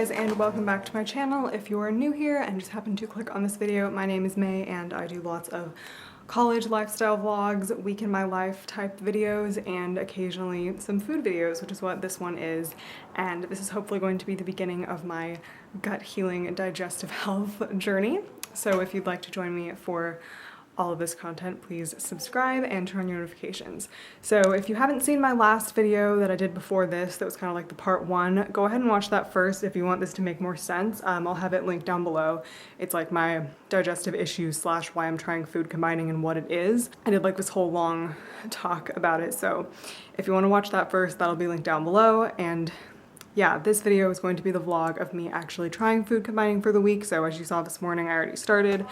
guys, and welcome back to my channel. If you are new here and just happen to click on this video, my name is May and I do lots of college lifestyle vlogs, week in my life type videos, and occasionally some food videos, which is what this one is. And this is hopefully going to be the beginning of my gut healing and digestive health journey. So if you'd like to join me for all of this content, please subscribe and turn on your notifications. So if you haven't seen my last video that I did before this, that was kind of like the part one, go ahead and watch that first if you want this to make more sense. I'll have it linked down below. It's like my digestive issues slash why I'm trying food combining and what it is. I did like this whole long talk about it. So if you want to watch that first, that'll be linked down below. And yeah, this video is going to be the vlog of me actually trying food combining for the week. So as you saw this morning, I already started.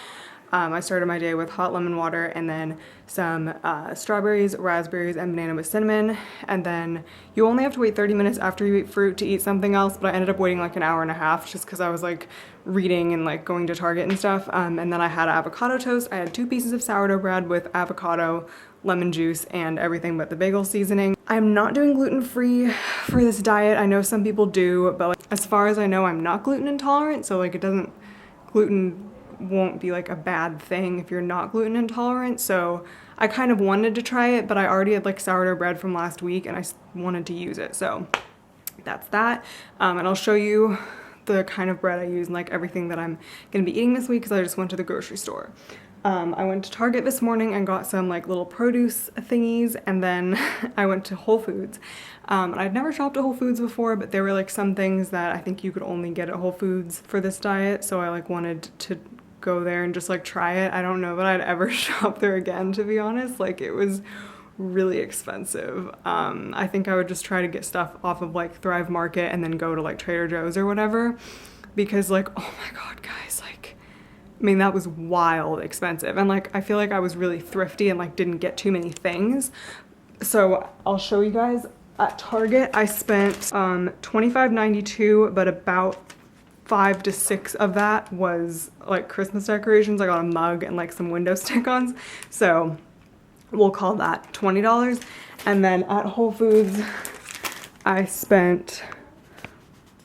I started my day with hot lemon water and then some strawberries, raspberries, and banana with cinnamon. And then you only have to wait 30 minutes after you eat fruit to eat something else, but I ended up waiting like an hour and a half just because I was like reading and like going to Target and stuff. And then I had avocado toast. I had 2 pieces of sourdough bread with avocado, lemon juice, and everything but the bagel seasoning. I'm not doing gluten-free for this diet. I know some people do, but like, as far as I know, I'm not gluten intolerant, so like gluten won't be like a bad thing if you're not gluten intolerant. So I kind of wanted to try it, but I already had like sourdough bread from last week and I wanted to use it. So that's that. And I'll show you the kind of bread I use and like everything that I'm gonna be eating this week because I just went to the grocery store. I went to Target this morning and got some like little produce thingies, and then I went to Whole Foods. I'd never shopped at Whole Foods before, but there were like some things that I think you could only get at Whole Foods for this diet, so I like wanted to go there and just like try it. I don't know that I'd ever shop there again, to be honest. Like it was really expensive. I think I would just try to get stuff off of like Thrive Market and then go to like Trader Joe's or whatever, because like, oh my god guys, like I mean that was wild expensive, and like I feel like I was really thrifty and like didn't get too many things. So I'll show you guys. At Target I spent $25.92, but about 5 to 6 of that was like Christmas decorations. I got a mug and like some window stick-ons, so we'll call that $20. And then at Whole Foods I spent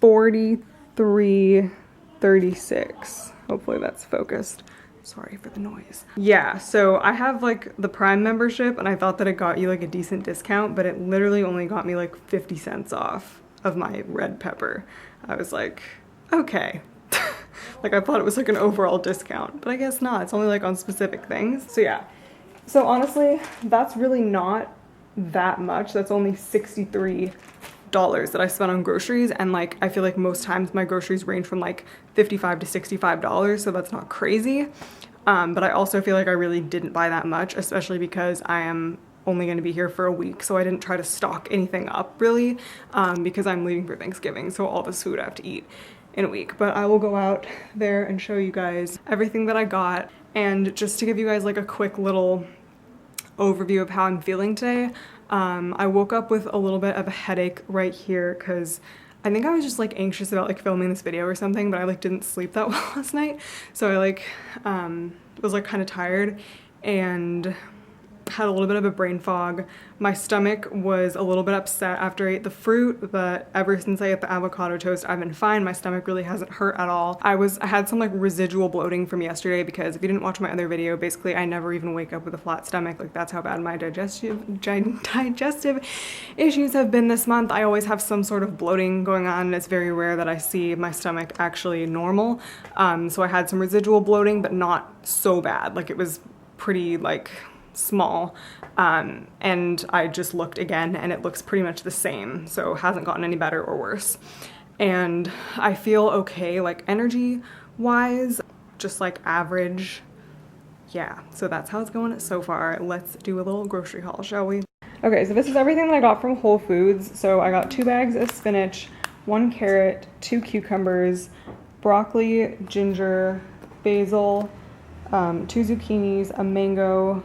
$43.36. Hopefully that's focused. Sorry for the noise. Yeah, so I have like the Prime membership and I thought that it got you like a decent discount, but it literally only got me like 50 cents off of my red pepper. I was like, okay. Like I thought it was like an overall discount, but I guess not. It's only like on specific things. So yeah. So honestly, that's really not that much. That's only $63 that I spent on groceries, and like I feel like most times my groceries range from like $55 to $65, so that's not crazy. But I also feel like I really didn't buy that much, especially because I am only going to be here for a week, so I didn't try to stock anything up really, because I'm leaving for Thanksgiving, so all this food I have to eat in a week. But I will go out there and show you guys everything that I got. And just to give you guys like a quick little overview of how I'm feeling today, I woke up with a little bit of a headache right here because I think I was just like anxious about like filming this video or something, but I like didn't sleep that well last night, so I like was like kind of tired and had a little bit of a brain fog. My stomach was a little bit upset after I ate the fruit, but ever since I ate the avocado toast, I've been fine. My stomach really hasn't hurt at all. I had some like residual bloating from yesterday, because if you didn't watch my other video, basically I never even wake up with a flat stomach. Like that's how bad my digestive issues have been this month. I always have some sort of bloating going on, and it's very rare that I see my stomach actually normal. So I had some residual bloating, but not so bad. Like it was pretty like small, and I just looked again and it looks pretty much the same, so it hasn't gotten any better or worse. And I feel okay, like energy wise, just like average. Yeah, so that's how it's going so far. Let's do a little grocery haul, shall we? Okay, so this is everything that I got from Whole Foods. So I got 2 bags of spinach, 1 carrot, 2 cucumbers, broccoli, ginger, basil, 2 zucchinis, a mango,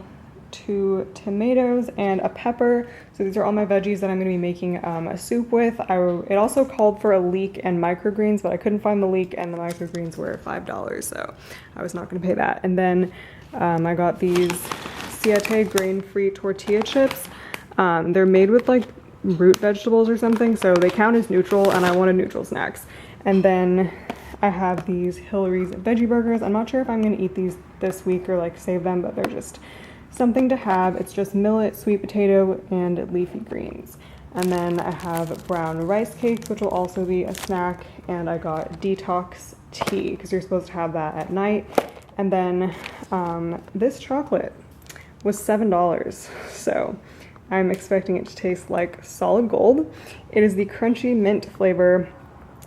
2 tomatoes, and a pepper. So these are all my veggies that I'm going to be making a soup with. It also called for a leek and microgreens, but I couldn't find the leek, and the microgreens were $5, so I was not going to pay that. And then I got these Siete grain-free tortilla chips. They're made with like root vegetables or something, so they count as neutral, and I wanted neutral snacks. And then I have these Hillary's veggie burgers. I'm not sure if I'm gonna eat these this week or like save them, but they're just something to have. It's just millet, sweet potato, and leafy greens. And then I have brown rice cakes, which will also be a snack. And I got detox tea because you're supposed to have that at night. And then this chocolate was $7. So I'm expecting it to taste like solid gold. It is the crunchy mint flavor.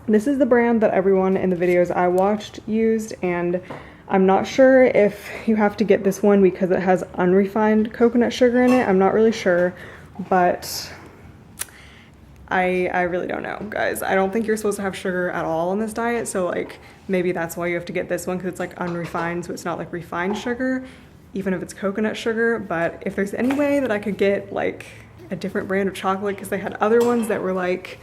This is the brand that everyone in the videos I watched used, and I'm not sure if you have to get this one because it has unrefined coconut sugar in it. I'm not really sure, but I really don't know, guys. I don't think you're supposed to have sugar at all on this diet, so like maybe that's why you have to get this one, because it's like unrefined, so it's not like refined sugar, even if it's coconut sugar. But if there's any way that I could get like a different brand of chocolate, because they had other ones that were like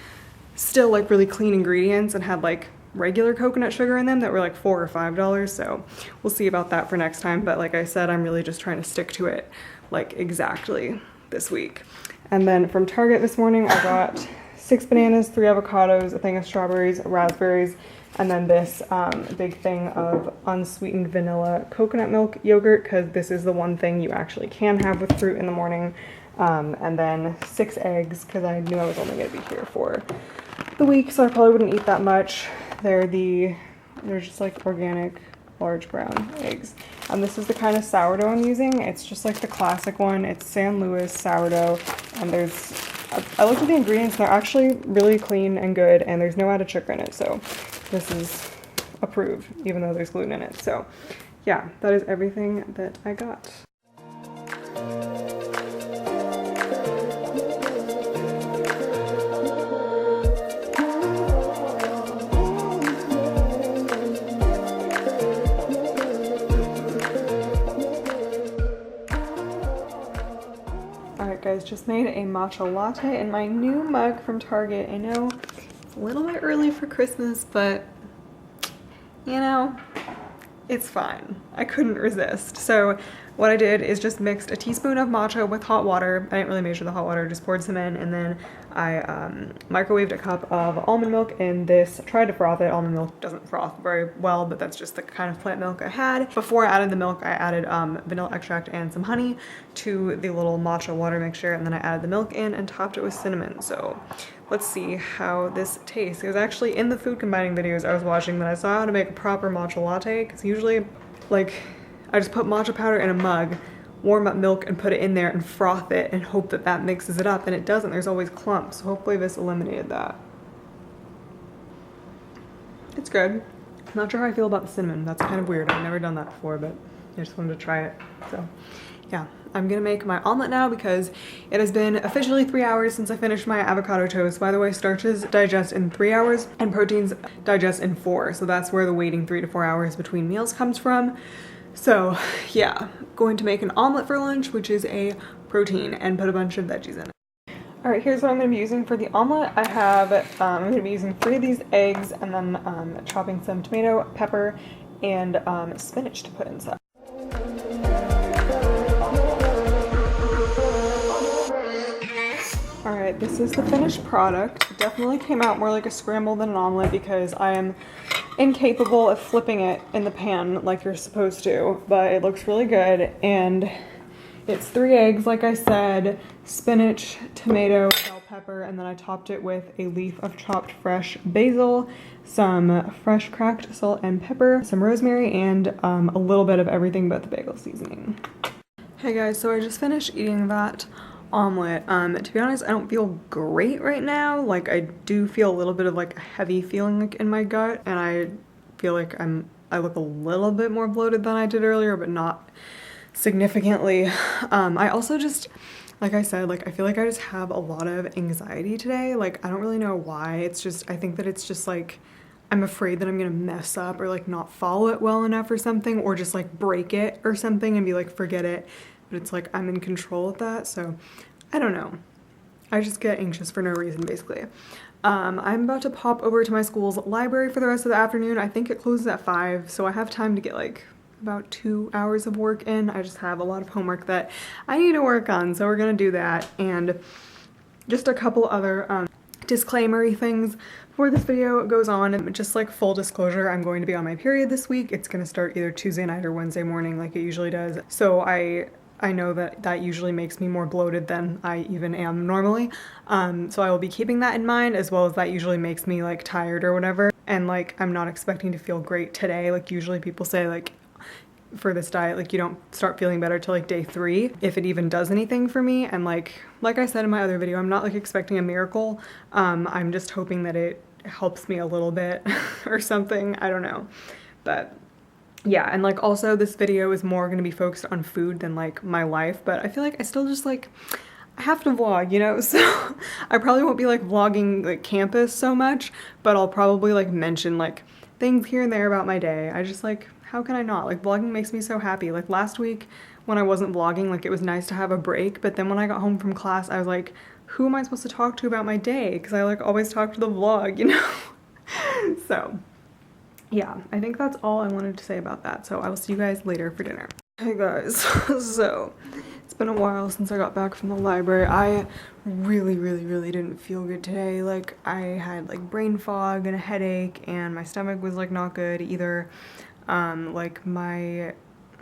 still like really clean ingredients and had like regular coconut sugar in them that were like $4 or $5, so we'll see about that for next time. But like I said, I'm really just trying to stick to it like exactly this week. And then from Target this morning, I got 6 bananas, 3 avocados, a thing of strawberries, raspberries, and then this big thing of unsweetened vanilla coconut milk yogurt, because this is the one thing you actually can have with fruit in the morning. And then 6 eggs, because I knew I was only going to be here for the week, so I probably wouldn't eat that much. They're just like organic large brown eggs. And this is the kind of sourdough I'm using. It's just like the classic one. It's San Luis sourdough, and I looked at the ingredients and they're actually really clean and good, and there's no added sugar in it, so this is approved, even though there's gluten in it. So yeah, that is everything that I got. Guys, just made a matcha latte in my new mug from Target. I know it's a little bit early for Christmas, but you know, it's fine. I couldn't resist. So what I did is just mixed a teaspoon of matcha with hot water. I didn't really measure the hot water, just poured some in, and then I microwaved a cup of almond milk in this. Tried to froth it. Almond milk doesn't froth very well, but that's just the kind of plant milk I had. Before I added the milk, I added vanilla extract and some honey to the little matcha water mixture, and then I added the milk in and topped it with cinnamon. So let's see how this tastes. It was actually in the food combining videos I was watching that I saw how to make a proper matcha latte, because usually like I just put matcha powder in a mug, warm up milk, and put it in there and froth it and hope that that mixes it up, and it doesn't. There's always clumps, so hopefully this eliminated that. It's good. I'm not sure how I feel about the cinnamon. That's kind of weird. I've never done that before, but I just wanted to try it. So yeah, I'm gonna make my omelet now because it has been officially 3 hours since I finished my avocado toast. By the way, starches digest in 3 hours and proteins digest in 4. So that's where the waiting 3 to 4 hours between meals comes from. So yeah, going to make an omelet for lunch, which is a protein, and put a bunch of veggies in it. All right, here's what I'm gonna be using for the omelet. I have, I'm gonna be using 3 of these eggs, and then chopping some tomato, pepper, and spinach to put inside. All right, this is the finished product. It definitely came out more like a scramble than an omelet because I am incapable of flipping it in the pan like you're supposed to, but it looks really good. And it's 3 eggs, like I said, spinach, tomato, bell pepper, and then I topped it with a leaf of chopped fresh basil, some fresh cracked salt and pepper, some rosemary, and a little bit of everything but the bagel seasoning. Hey guys, so I just finished eating that omelet. To be honest, I don't feel great right now. Like, I do feel a little bit of like a heavy feeling like in my gut, and I feel like I look a little bit more bloated than I did earlier, but not significantly. I also just, like I said, like I feel like I just have a lot of anxiety today. Like, I don't really know why. It's just, I think that it's just like I'm afraid that I'm gonna mess up or like not follow it well enough or something, or just like break it or something and be like, forget it. But it's like I'm in control of that, so I don't know. I just get anxious for no reason, basically. I'm about to pop over to my school's library for the rest of the afternoon. I think it closes at 5, so I have time to get like about 2 hours of work in. I just have a lot of homework that I need to work on, so we're gonna do that. And just a couple other disclaimer-y things before this video goes on. Just like full disclosure, I'm going to be on my period this week. It's gonna start either Tuesday night or Wednesday morning like it usually does. So I know that usually makes me more bloated than I even am normally. So I will be keeping that in mind, as well as that usually makes me like tired or whatever. And like, I'm not expecting to feel great today. Like usually people say like, for this diet, like you don't start feeling better till like day 3, if it even does anything for me. And like I said in my other video, I'm not like expecting a miracle. I'm just hoping that it helps me a little bit or something. I don't know. But yeah, and like also this video is more going to be focused on food than like my life, but I feel like I still just like, I have to vlog, you know? So I probably won't be like vlogging like campus so much, but I'll probably like mention like things here and there about my day. I just like, how can I not? Like vlogging makes me so happy. Like last week when I wasn't vlogging, like it was nice to have a break, but then when I got home from class, I was like, who am I supposed to talk to about my day? Because I like always talk to the vlog, you know? So yeah, I think that's all I wanted to say about that. So I will see you guys later for dinner. Hey guys, so it's been a while since I got back from the library. I really didn't feel good today. Like I had like brain fog and a headache, and my stomach was like not good either. Like my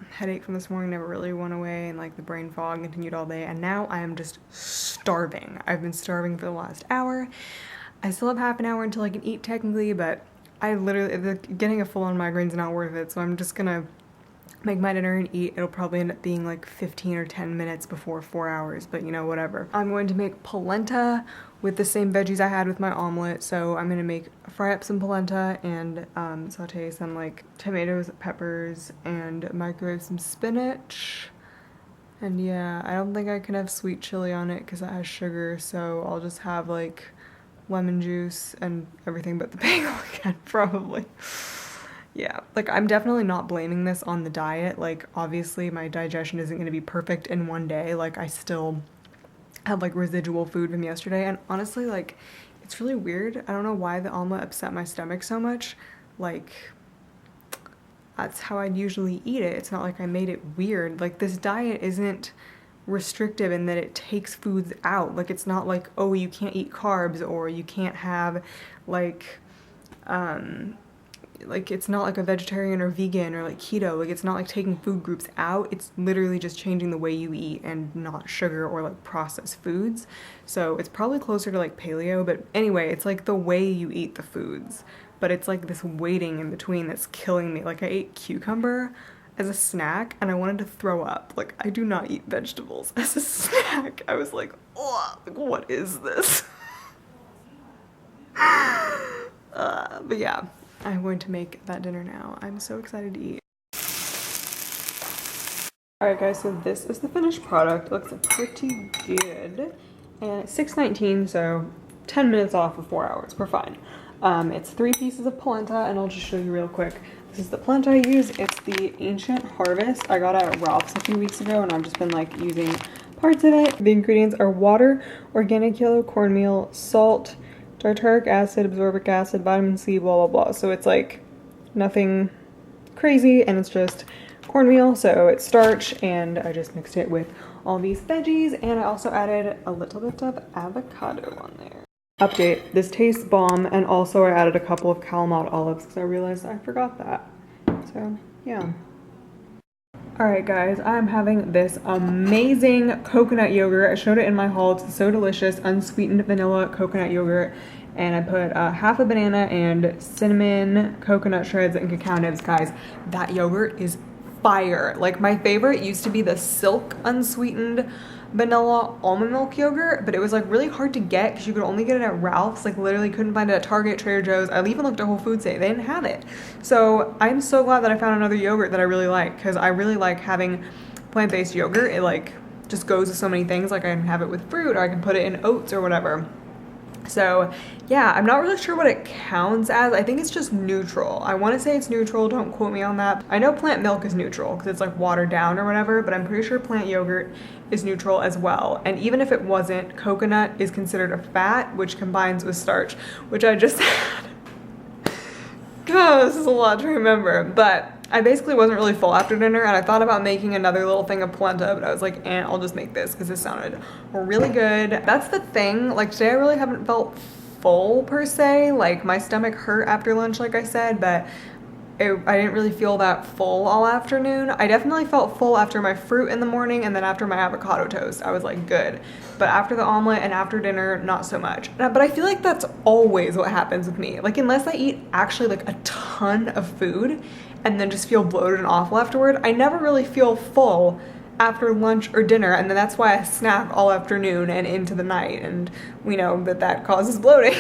headache from this morning never really went away, and like the brain fog continued all day, and now I am just starving. I've been starving for the last hour. I still have half an hour until I can eat technically, but I literally, getting a full-on migraine is not worth it, so I'm just gonna make my dinner and eat. It'll probably end up being like 15 or 10 minutes before 4 hours, but you know, whatever. I'm going to make polenta with the same veggies I had with my omelet. So I'm gonna fry up some polenta and saute some like tomatoes, peppers, and microwave some spinach. And yeah, I don't think I can have sweet chili on it because it has sugar, so I'll just have like lemon juice and everything but the bagel again, probably. Yeah, like I'm definitely not blaming this on the diet. Like obviously my digestion isn't going to be perfect in one day. Like I still have like residual food from yesterday, and honestly like it's really weird. I don't know why the omelet upset my stomach so much. Like that's how I'd usually eat it. It's not like I made it weird. Like this diet isn't restrictive in that it takes foods out. Like it's not like, oh, you can't eat carbs, or you can't have like it's not like a vegetarian or vegan or like keto. Like it's not like taking food groups out. It's literally just changing the way you eat and not sugar or like processed foods. So it's probably closer to like paleo, but anyway, it's like the way you eat the foods, but it's like this waiting in between that's killing me. Like I ate cucumber as a snack and I wanted to throw up. Like I do not eat vegetables as a snack. I was like, oh, like, what is this? But yeah, I'm going to make that dinner now. I'm so excited to eat. Alright guys, so this is the finished product. It looks pretty good. And it's $6.19, so 10 minutes off of 4 hours. We're fine. It's 3 pieces of polenta, and I'll just show you real quick. This is the polenta I use. It's the Ancient Harvest. I got it at Ralph's a few weeks ago, and I've just been like using parts of it. The ingredients are water, organic yellow cornmeal, salt, tartaric acid, absorbic acid, vitamin C, blah, blah, blah. So it's like nothing crazy, and it's just cornmeal, so it's starch, and I just mixed it with all these veggies, and I also added a little bit of avocado on there. Update, this tastes bomb, and also I added a couple of Kalamata olives because I realized I forgot that. So, yeah. Alright guys, I'm having this amazing coconut yogurt. I showed it in my haul. It's so delicious, unsweetened vanilla coconut yogurt. And I put half a banana and cinnamon, coconut shreds, and cacao nibs. Guys, that yogurt is fire. Like my favorite used to be the Silk unsweetened vanilla almond milk yogurt, but it was like really hard to get because you could only get it at Ralph's. Like literally couldn't find it at Target, Trader Joe's. I even looked at Whole Foods today. They didn't have it. So I'm so glad that I found another yogurt that I really like, because I really like having plant-based yogurt. It like just goes with so many things. Like I can have it with fruit, or I can put it in oats or whatever. So yeah, I'm not really sure what it counts as. I think it's just neutral. I want to say it's neutral, don't quote me on that. I know plant milk is neutral because it's like watered down or whatever, but I'm pretty sure plant yogurt is neutral as well. And even if it wasn't, coconut is considered a fat, which combines with starch, which I just had. God, this is a lot to remember, but I basically wasn't really full after dinner, and I thought about making another little thing of polenta, but I was like, I'll just make this because it sounded really good. That's the thing, like today I really haven't felt full per se. Like my stomach hurt after lunch, like I said, but I didn't really feel that full all afternoon. I definitely felt full after my fruit in the morning, and then after my avocado toast, I was like good. But after the omelet and after dinner, not so much. But I feel like that's always what happens with me. Like unless I eat actually like a ton of food and then just feel bloated and awful afterward, I never really feel full after lunch or dinner, and then that's why I snack all afternoon and into the night, and we know that that causes bloating.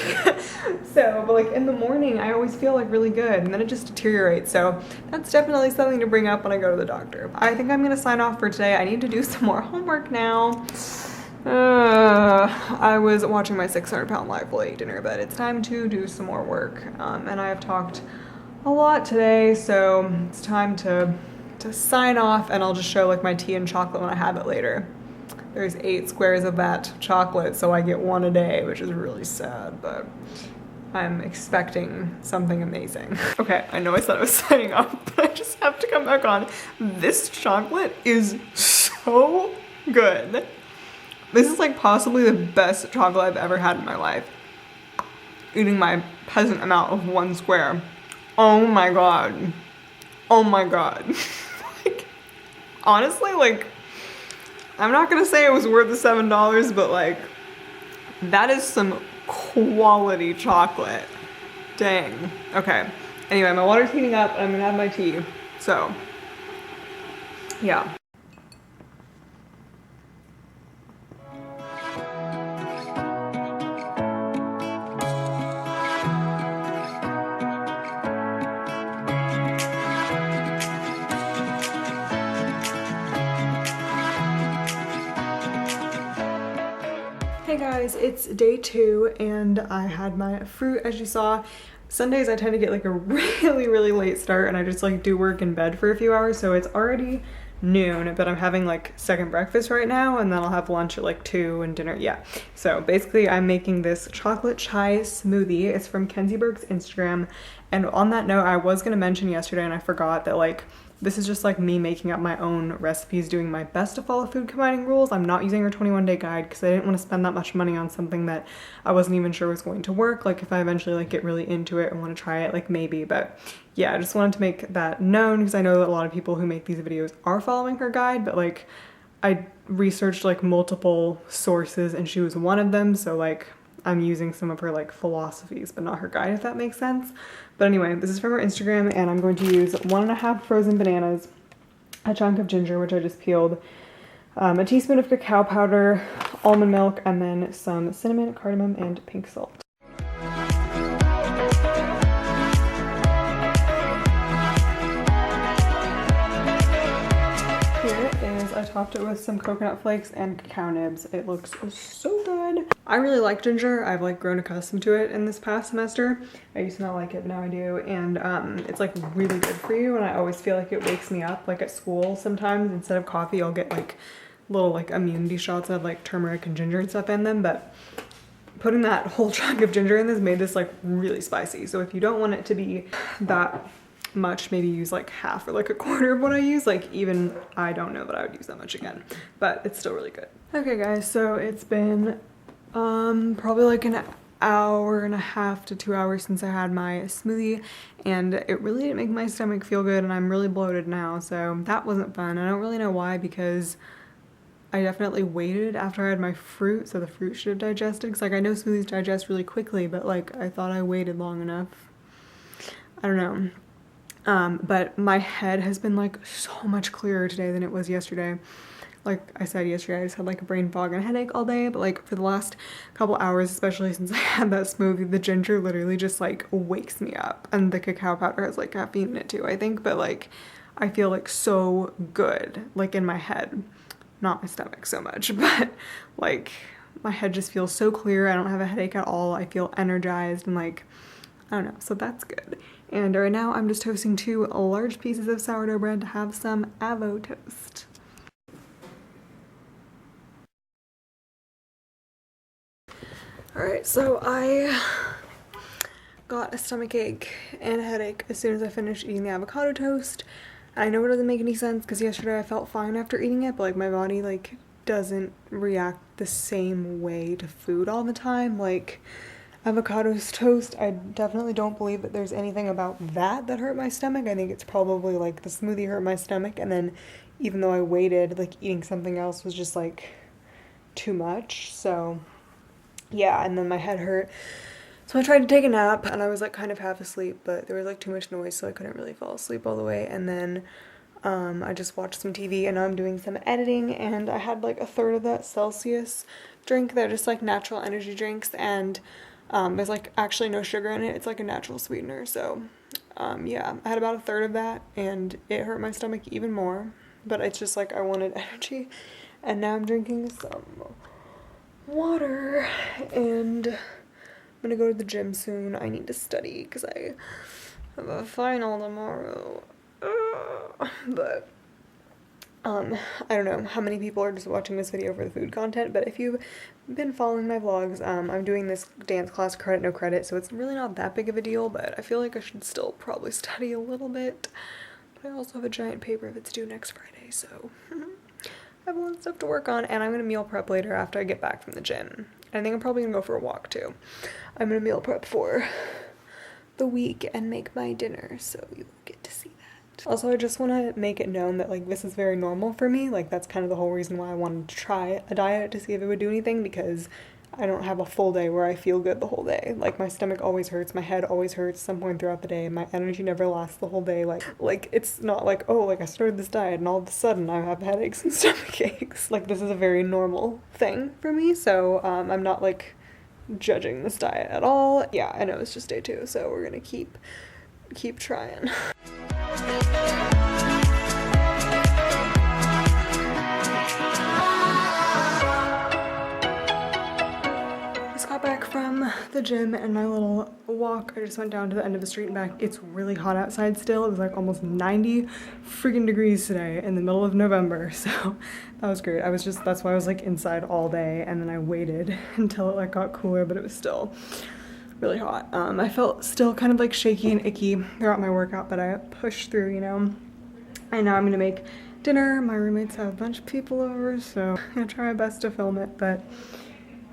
So, but like in the morning, I always feel like really good, and then it just deteriorates. So that's definitely something to bring up when I go to the doctor. I think I'm gonna sign off for today. I need to do some more homework now. I was watching my 600-pound life while I ate dinner, but it's time to do some more work. And I have talked a lot today, so it's time to sign off, and I'll just show like my tea and chocolate when I have it later. There's 8 squares of that chocolate, so I get 1 a day, which is really sad, but I'm expecting something amazing. Okay, I know I said I was signing off, but I just have to come back on. This chocolate is so good. This is like possibly the best chocolate I've ever had in my life. Eating my peasant amount of 1 square. Oh my god. Oh my god. Like, honestly, like, I'm not gonna say it was worth the $7, but like, that is some quality chocolate. Dang. Okay. Anyway, my water's heating up and I'm gonna have my tea. So, yeah. Hey guys, it's day 2 and I had my fruit as you saw. Sundays I tend to get like a really late start and I just like do work in bed for a few hours, so it's already noon, but I'm having like second breakfast right now, and then I'll have lunch at like 2 and dinner. Yeah, so basically I'm making this chocolate chai smoothie. It's from Kenzie Burke's Instagram, and on that note, I was gonna mention yesterday and I forgot that like this is just like me making up my own recipes, doing my best to follow food combining rules. I'm not using her 21-day guide because I didn't want to spend that much money on something that I wasn't even sure was going to work. Like if I eventually like get really into it and want to try it, like maybe, but yeah, I just wanted to make that known because I know that a lot of people who make these videos are following her guide, but like I researched like multiple sources and she was one of them, so like I'm using some of her like philosophies, but not her guide, if that makes sense. But anyway, this is from her Instagram, and I'm going to use 1.5 frozen bananas, a chunk of ginger, which I just peeled, a teaspoon of cacao powder, almond milk, and then some cinnamon, cardamom, and pink salt. I topped it with some coconut flakes and cacao nibs. It looks so good. I really like ginger. I've like grown accustomed to it in this past semester. I used to not like it, but now I do. And it's like really good for you. And I always feel like it wakes me up. Like at school sometimes, instead of coffee, I'll get like little like immunity shots that have like turmeric and ginger and stuff in them. But putting that whole chunk of ginger in this made this like really spicy. So if you don't want it to be that much, maybe use like half or like a quarter of what I use. Like even I don't know that I would use that much again, but it's still really good. Okay guys, so it's been probably like an hour and a half to 2 hours since I had my smoothie, and it really didn't make my stomach feel good, and I'm really bloated now, so that wasn't fun. I don't really know why, because I definitely waited after I had my fruit, so the fruit should have digested, because like I know smoothies digest really quickly, but like I thought I waited long enough. I don't know. But my head has been like so much clearer today than it was yesterday. Like I said yesterday, I just had like a brain fog and a headache all day, but like for the last couple hours, especially since I had that smoothie, the ginger literally just like wakes me up, and the cacao powder has like caffeine in it too, I think, but like I feel like so good, like in my head, not my stomach so much, but like my head just feels so clear. I don't have a headache at all. I feel energized and like, I don't know, so that's good. And right now I'm just toasting 2 large pieces of sourdough bread to have some avo toast. Alright, so I got a stomach ache and a headache as soon as I finished eating the avocado toast. I know it doesn't make any sense because yesterday I felt fine after eating it, but like my body like doesn't react the same way to food all the time. Like avocado toast. I definitely don't believe that there's anything about that that hurt my stomach. I think it's probably like the smoothie hurt my stomach, and then even though I waited, like eating something else was just like too much. So yeah, and then my head hurt. So I tried to take a nap and I was like kind of half asleep, but there was like too much noise, so I couldn't really fall asleep all the way. And then I just watched some TV, and now I'm doing some editing, and I had like a third of that Celsius drink. They're just like natural energy drinks, and there's like actually no sugar in it. It's like a natural sweetener. So yeah, I had about a third of that, and it hurt my stomach even more. But it's just like I wanted energy, and now I'm drinking some water, and I'm gonna go to the gym soon. I need to study because I have a final tomorrow. But I don't know how many people are just watching this video for the food content, but if you've been following my vlogs, I'm doing this dance class credit no credit, so it's really not that big of a deal, but I feel like I should still probably study a little bit. But I also have a giant paper that's due next Friday, so I have a lot of stuff to work on, and I'm gonna meal prep later after I get back from the gym. I think I'm probably gonna go for a walk too. I'm gonna meal prep for the week and make my dinner, so you will get to see that. Also, I just want to make it known that like this is very normal for me. Like that's kind of the whole reason why I wanted to try a diet, to see if it would do anything, because I don't have a full day where I feel good the whole day. Like my stomach always hurts, my head always hurts some point throughout the day, my energy never lasts the whole day. Like it's not like, oh, like I started this diet and all of a sudden I have headaches and stomach aches. Like this is a very normal thing for me, so I'm not like judging this diet at all. Yeah, I know it's just day 2, so we're gonna keep trying. Just got back from the gym and my little walk. I just went down to the end of the street and back. It's really hot outside still. It was like almost 90 freaking degrees today in the middle of November, so that was great. That's why I was like inside all day, and then I waited until it like got cooler, but it was still really hot. I felt still kind of like shaky and icky throughout my workout, but I pushed through, you know. And now I'm gonna make dinner. My roommates have a bunch of people over, so I'm gonna try my best to film it, but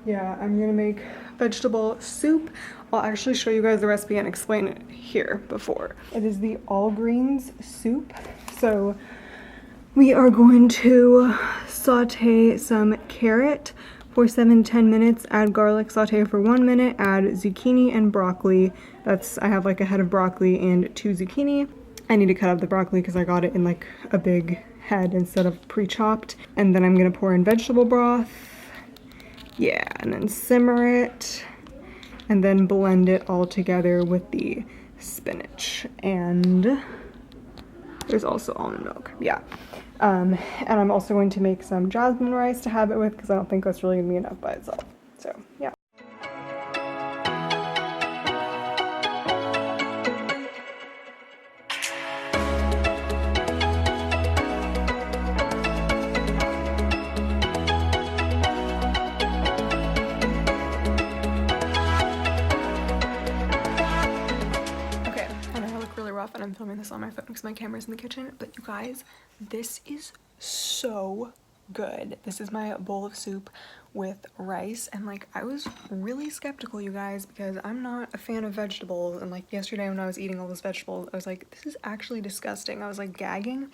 yeah, I'm gonna make vegetable soup. I'll actually show you guys the recipe and explain it here before. It is the all greens soup. So we are going to saute some carrot for 7-10 minutes, add garlic, saute for 1 minute, add zucchini and broccoli. I have like a head of broccoli and 2 zucchini. I need to cut up the broccoli because I got it in like a big head instead of pre-chopped. And then I'm gonna pour in vegetable broth. Yeah, and then simmer it, and then blend it all together with the spinach. And there's also almond milk, yeah. And I'm also going to make some jasmine rice to have it with, because I don't think that's really gonna be enough by itself. So, yeah. And I'm filming this on my phone because my camera's in the kitchen, but you guys, this is so good. This is my bowl of soup with rice, and like I was really skeptical, you guys, because I'm not a fan of vegetables, and like yesterday when I was eating all those vegetables, I was like, this is actually disgusting. I was like gagging,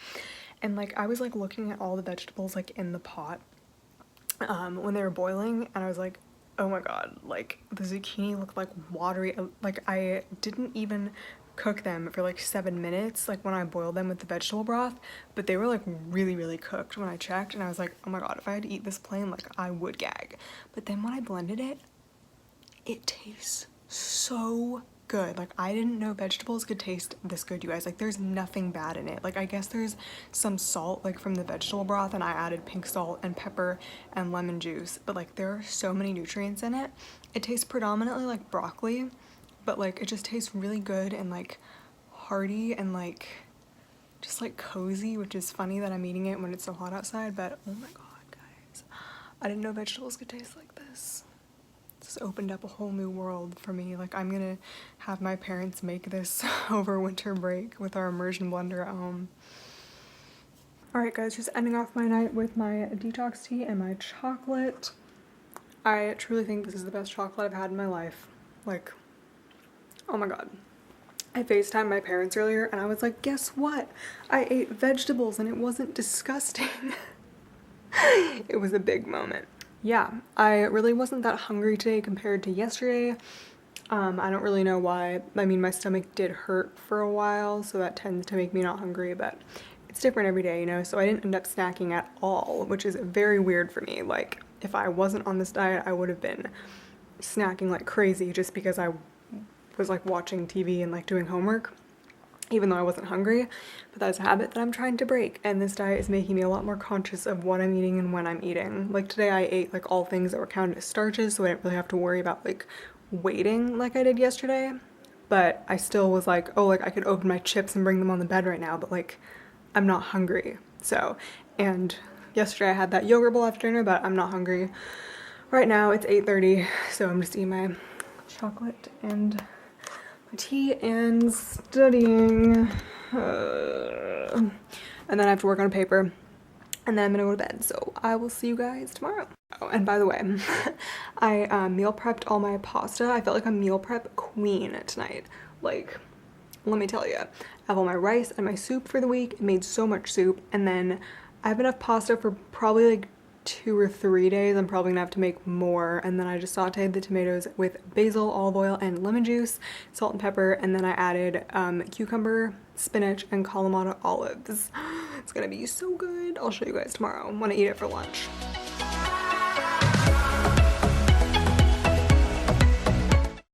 and like I was like looking at all the vegetables like in the pot when they were boiling, and I was like, oh my god, like the zucchini looked like watery. Like I didn't even cook them for like 7 minutes, like when I boiled them with the vegetable broth, but they were like really cooked when I checked, and I was like, oh my god, if I had to eat this plain, like I would gag. But then when I blended it, it tastes so good. Like I didn't know vegetables could taste this good, you guys. Like there's nothing bad in it. Like I guess there's some salt like from the vegetable broth, and I added pink salt and pepper and lemon juice, but like there are so many nutrients in it. It tastes predominantly like broccoli, but like it just tastes really good and like hearty and like just like cozy, which is funny that I'm eating it when it's so hot outside. But oh my god, guys, I didn't know vegetables could taste like this. This opened up a whole new world for me. Like I'm gonna have my parents make this over winter break with our immersion blender at home. Alright guys, just ending off my night with my detox tea and my chocolate. I truly think this is the best chocolate I've had in my life. Like, oh my god. I FaceTimed my parents earlier and I was like, guess what? I ate vegetables and it wasn't disgusting. It was a big moment. Yeah, I really wasn't that hungry today compared to yesterday. I don't really know why. I mean, my stomach did hurt for a while, so that tends to make me not hungry, but it's different every day, you know? So I didn't end up snacking at all, which is very weird for me. Like, if I wasn't on this diet, I would have been snacking like crazy just because I was like watching TV and like doing homework, even though I wasn't hungry. But that's a habit that I'm trying to break, and this diet is making me a lot more conscious of what I'm eating and when I'm eating. Like today I ate like all things that were counted as starches, so I didn't really have to worry about like waiting like I did yesterday. But I still was like, oh, like I could open my chips and bring them on the bed right now, but like I'm not hungry. So, and yesterday I had that yogurt bowl after dinner, but I'm not hungry. Right now it's 8:30, so I'm just eating my chocolate and my tea and studying. And then I have to work on a paper, and then I'm gonna go to bed. So I will see you guys tomorrow. Oh, and by the way, I meal prepped all my pasta. I felt like a meal prep queen tonight. Like, let me tell you, I have all my rice and my soup for the week. I made so much soup, and then I have enough pasta for probably like 2 or 3 days. I'm probably gonna have to make more. And then I just sauteed the tomatoes with basil, olive oil, and lemon juice, salt and pepper, and then I added cucumber, spinach, and Kalamata olives. It's gonna be so good. I'll show you guys tomorrow when I eat it for lunch.